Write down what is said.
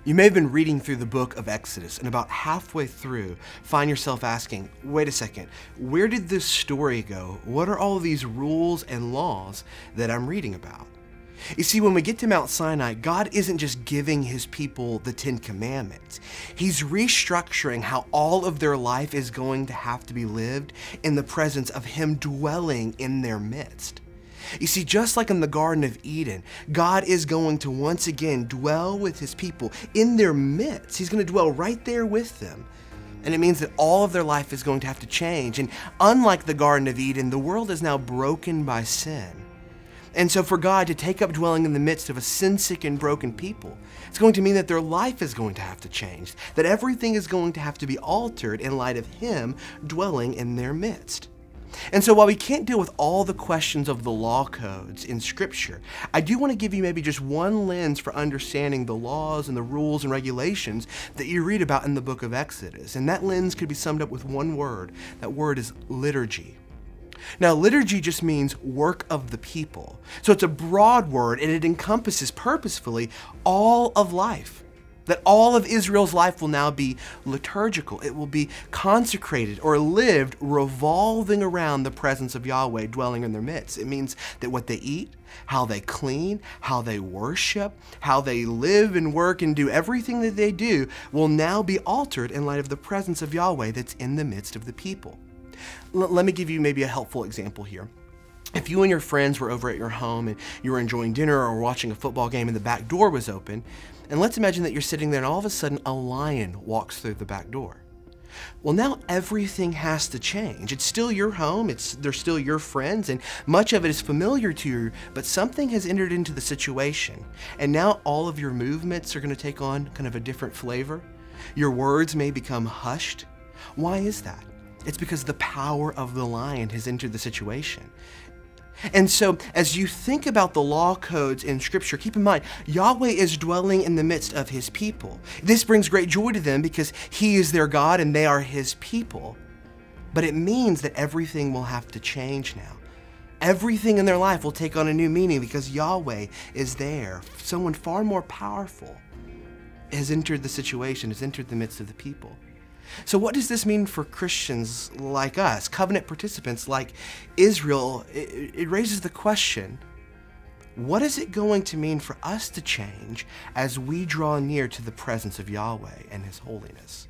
You may have been reading through the book of Exodus, and about halfway through, find yourself asking, wait a second, where did this story go? What are all of these rules and laws that I'm reading about? You see, when we get to Mount Sinai, God isn't just giving his people the 10 Commandments. He's restructuring how all of their life is going to have to be lived in the presence of him dwelling in their midst. You see, just like in the Garden of Eden, God is going to once again dwell with his people in their midst. He's going to dwell right there with them. And it means that all of their life is going to have to change. And unlike the Garden of Eden, the world is now broken by sin. And so for God to take up dwelling in the midst of a sin-sick and broken people, it's going to mean that their life is going to have to change, that everything is going to have to be altered in light of him dwelling in their midst. And so while we can't deal with all the questions of the law codes in Scripture, I do want to give you maybe just one lens for understanding the laws and the rules and regulations that you read about in the book of Exodus. And that lens could be summed up with one word. That word is liturgy. Now, liturgy just means work of the people. So it's a broad word, and it encompasses purposefully all of life. That all of Israel's life will now be liturgical. It will be consecrated or lived revolving around the presence of Yahweh dwelling in their midst. It means that what they eat, how they clean, how they worship, how they live and work and do everything that they do will now be altered in light of the presence of Yahweh that's in the midst of the people. Let me give you maybe a helpful example here. If you and your friends were over at your home and you were enjoying dinner or watching a football game and the back door was open, and let's imagine that you're sitting there and all of a sudden a lion walks through the back door. Well, now everything has to change. It's still your home, they're still your friends, and much of it is familiar to you, but something has entered into the situation. And now all of your movements are going to take on kind of a different flavor. Your words may become hushed. Why is that? It's because the power of the lion has entered the situation. And so, as you think about the law codes in Scripture, keep in mind, Yahweh is dwelling in the midst of his people. This brings great joy to them because he is their God and they are his people. But it means that everything will have to change now. Everything in their life will take on a new meaning because Yahweh is there. Someone far more powerful has entered the situation, has entered the midst of the people. So what does this mean for Christians like us, covenant participants like Israel? It raises the question, what is it going to mean for us to change as we draw near to the presence of Yahweh and his holiness?